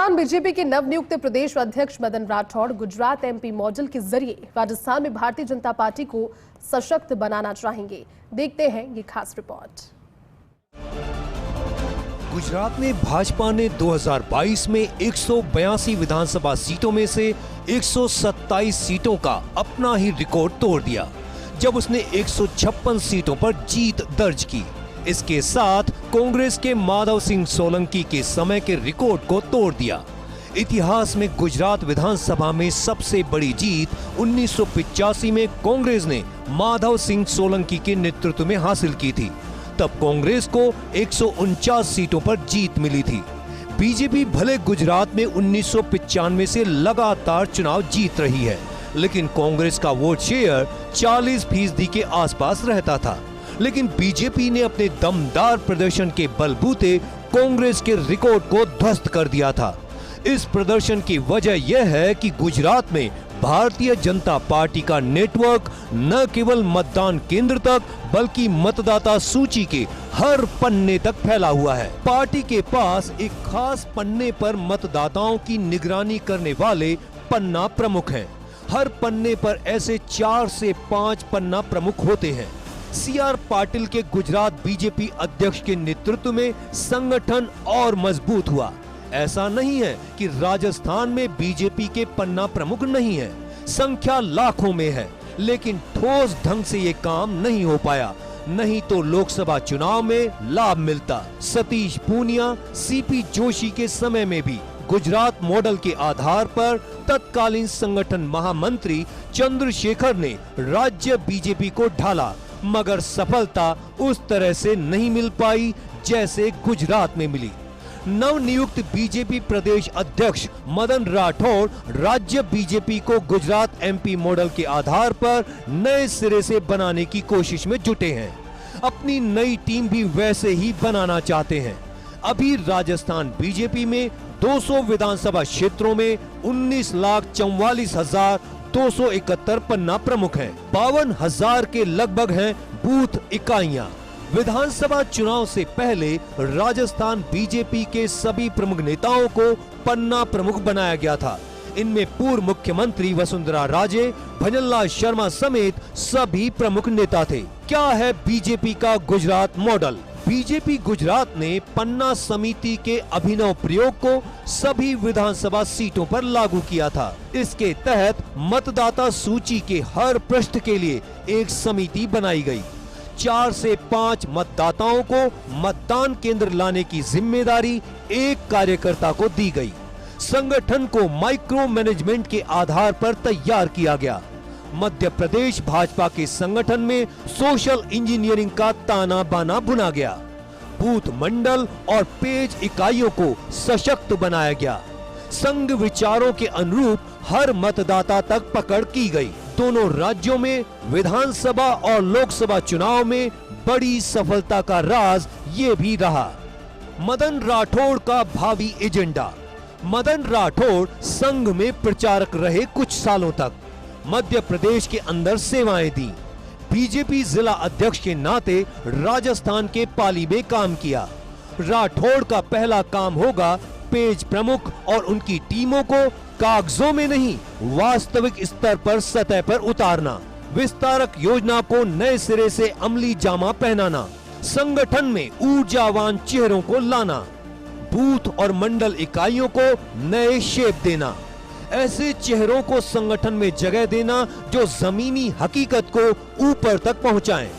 Rajasthan BJP के नवनियुक्त प्रदेश अध्यक्ष मदन राठौड़ गुजरात एमपी मॉडल के जरिए राजस्थान में भारतीय जनता पार्टी को सशक्त बनाना चाहेंगे। देखते हैं ये खास रिपोर्ट। गुजरात में भाजपा ने 2022 में 182 विधानसभा सीटों में से 127 सीटों का अपना ही रिकॉर्ड तोड़ दिया, जब उसने 156 सीटों पर जीत दर्ज की। इसके साथ कांग्रेस के माधव सिंह सोलंकी के समय के रिकॉर्ड को तोड़ दिया। इतिहास में गुजरात विधानसभा में सबसे बड़ी जीत 1985 में कांग्रेस ने माधव सिंह सोलंकी के नेतृत्व में हासिल की थी। तब कांग्रेस को 149 सीटों पर जीत मिली थी। बीजेपी भले गुजरात में 1995 से लगातार चुनाव जीत रही है, लेकिन कांग्रेस का वोट शेयर 40% के आसपास रहता था। लेकिन बीजेपी ने अपने दमदार प्रदर्शन के बलबूते कांग्रेस के रिकॉर्ड को ध्वस्त कर दिया था। इस प्रदर्शन की वजह यह है कि गुजरात में भारतीय जनता पार्टी का नेटवर्क न केवल मतदान केंद्र तक बल्कि मतदाता सूची के हर पन्ने तक फैला हुआ है। पार्टी के पास एक खास पन्ने पर मतदाताओं की निगरानी करने वाले पन्ना प्रमुख हैं। हर पन्ने पर ऐसे 4 से 5 पन्ना प्रमुख होते हैं। CR पाटिल के गुजरात बीजेपी अध्यक्ष के नेतृत्व में संगठन और मजबूत हुआ। ऐसा नहीं है कि राजस्थान में बीजेपी के पन्ना प्रमुख नहीं है, संख्या लाखों में है, लेकिन ठोस ढंग से ये काम नहीं हो पाया, नहीं तो लोकसभा चुनाव में लाभ मिलता। सतीश पूनिया, CP जोशी के समय में भी गुजरात मॉडल के आधार पर तत्कालीन संगठन महामंत्री चंद्रशेखर ने राज्य बीजेपी को ढाला, मगर सफलता उस तरह से नहीं मिल पाई जैसे गुजरात में मिली। नवनियुक्त बीजेपी प्रदेश अध्यक्ष मदन राठौड़ राज्य बीजेपी को गुजरात MP मॉडल के आधार पर नए सिरे से बनाने की कोशिश में जुटे हैं। अपनी नई टीम भी वैसे ही बनाना चाहते हैं। अभी राजस्थान बीजेपी में 200 विधानसभा क्षेत्रों में 19,44,271 पन्ना प्रमुख हैं। 52,000 के लगभग हैं बूथ इकाइयां। विधानसभा चुनाव से पहले राजस्थान बीजेपी के सभी प्रमुख नेताओं को पन्ना प्रमुख बनाया गया था। इनमें पूर्व मुख्यमंत्री वसुंधरा राजे, भजनलाल शर्मा समेत सभी प्रमुख नेता थे। क्या है बीजेपी का गुजरात मॉडल? बीजेपी गुजरात ने पन्ना समिति के अभिनव प्रयोग को सभी विधानसभा सीटों पर लागू किया था। इसके तहत मतदाता सूची के हर पृष्ठ के लिए एक समिति बनाई गई। 4 से 5 मतदाताओं को मतदान केंद्र लाने की जिम्मेदारी एक कार्यकर्ता को दी गई। संगठन को माइक्रो मैनेजमेंट के आधार पर तैयार किया गया। मध्य प्रदेश भाजपा के संगठन में सोशल इंजीनियरिंग का ताना बाना बुना गया। बूथ मंडल और पेज इकाइयों को सशक्त बनाया गया। संघ विचारों के अनुरूप हर मतदाता तक पकड़ की गई। दोनों राज्यों में विधानसभा और लोकसभा चुनाव में बड़ी सफलता का राज ये भी रहा। मदन राठौड़ का भावी एजेंडा। मदन राठौड़ संघ में प्रचारक रहे कुछ सालों तक। मध्य प्रदेश के अंदर सेवाएं दी। बीजेपी जिला अध्यक्ष के नाते राजस्थान के पाली में काम किया। राठौड़ का पहला काम होगा पेज प्रमुख और उनकी टीमों को कागजों में नहीं, वास्तविक स्तर पर सतह पर उतारना। विस्तारक योजना को नए सिरे से अमली जामा पहनाना। संगठन में ऊर्जावान चेहरों को लाना। बूथ और मंडल इकाइयों को नए शेप देना। ऐसे चेहरों को संगठन में जगह देना जो जमीनी हकीकत को ऊपर तक पहुंचाएं।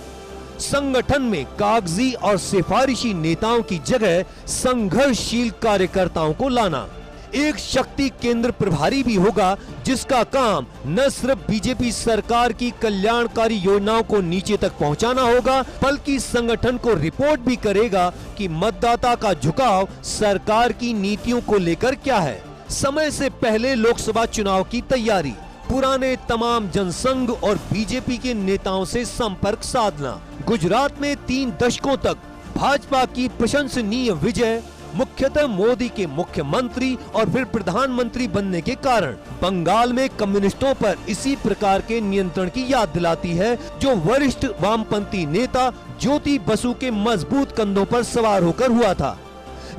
संगठन में कागजी और सिफारिशी नेताओं की जगह संघर्षशील कार्यकर्ताओं को लाना। एक शक्ति केंद्र प्रभारी भी होगा जिसका काम न सिर्फ बीजेपी सरकार की कल्याणकारी योजनाओं को नीचे तक पहुंचाना होगा, बल्कि संगठन को रिपोर्ट भी करेगा कि मतदाता का झुकाव सरकार की नीतियों को लेकर क्या है। समय से पहले लोकसभा चुनाव की तैयारी। पुराने तमाम जनसंघ और बीजेपी के नेताओं से संपर्क साधना। गुजरात में 3 दशकों तक भाजपा की प्रशंसनीय विजय, मुख्यतः मोदी के मुख्यमंत्री और फिर प्रधानमंत्री बनने के कारण बंगाल में कम्युनिस्टों पर इसी प्रकार के नियंत्रण की याद दिलाती है जो वरिष्ठ वामपंथी नेता ज्योति बसु के मजबूत कंधों पर सवार होकर हुआ था।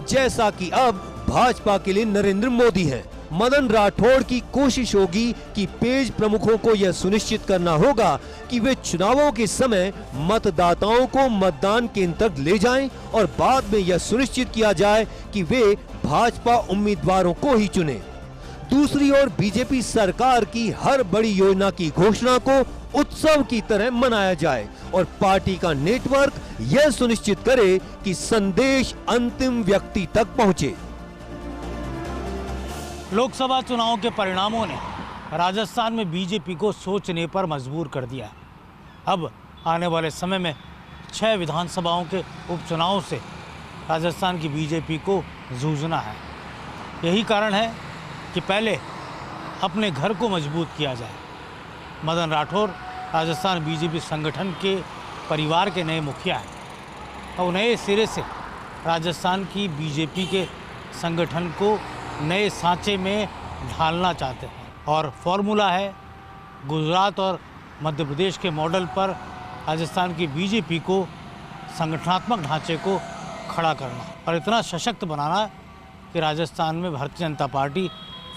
जैसा कि अब भाजपा के लिए नरेंद्र मोदी हैं। मदन राठौड़ की कोशिश होगी कि पेज प्रमुखों को यह सुनिश्चित करना होगा कि वे चुनावों के समय मतदाताओं को मतदान केंद्र तक ले जाएं और बाद में यह सुनिश्चित किया जाए कि वे भाजपा उम्मीदवारों को ही चुने। दूसरी ओर बीजेपी सरकार की हर बड़ी योजना की घोषणा को उत्सव की तरह मनाया जाए और पार्टी का नेटवर्क यह सुनिश्चित करे कि संदेश अंतिम व्यक्ति तक पहुंचे। लोकसभा चुनाव के परिणामों ने राजस्थान में बीजेपी को सोचने पर मजबूर कर दिया। अब आने वाले समय में 6 विधानसभाओं के उपचुनाव से राजस्थान की बीजेपी को जूझना है। यही कारण है कि पहले अपने घर को मजबूत किया जाए। मदन राठौड़ राजस्थान बीजेपी संगठन के परिवार के नए मुखिया हैं और नए सिरे से राजस्थान की बीजेपी के संगठन को नए सांचे में ढालना चाहते हैं और फॉर्मूला है गुजरात और मध्य प्रदेश के मॉडल पर राजस्थान की बीजेपी को संगठनात्मक ढांचे को खड़ा करना और इतना सशक्त बनाना कि राजस्थान में भारतीय जनता पार्टी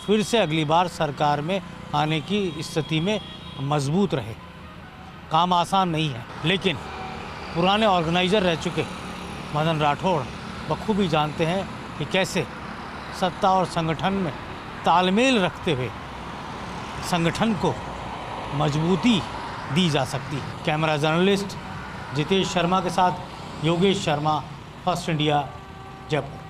फिर से अगली बार सरकार में आने की स्थिति में मजबूत रहे। काम आसान नहीं है, लेकिन पुराने ऑर्गेनाइजर रह चुके मदन राठौड़ बखूबी जानते हैं कि कैसे सत्ता और संगठन में तालमेल रखते हुए संगठन को मजबूती दी जा सकती है। कैमरा जर्नलिस्ट जितेश शर्मा के साथ योगेश शर्मा, फर्स्ट इंडिया, जयपुर।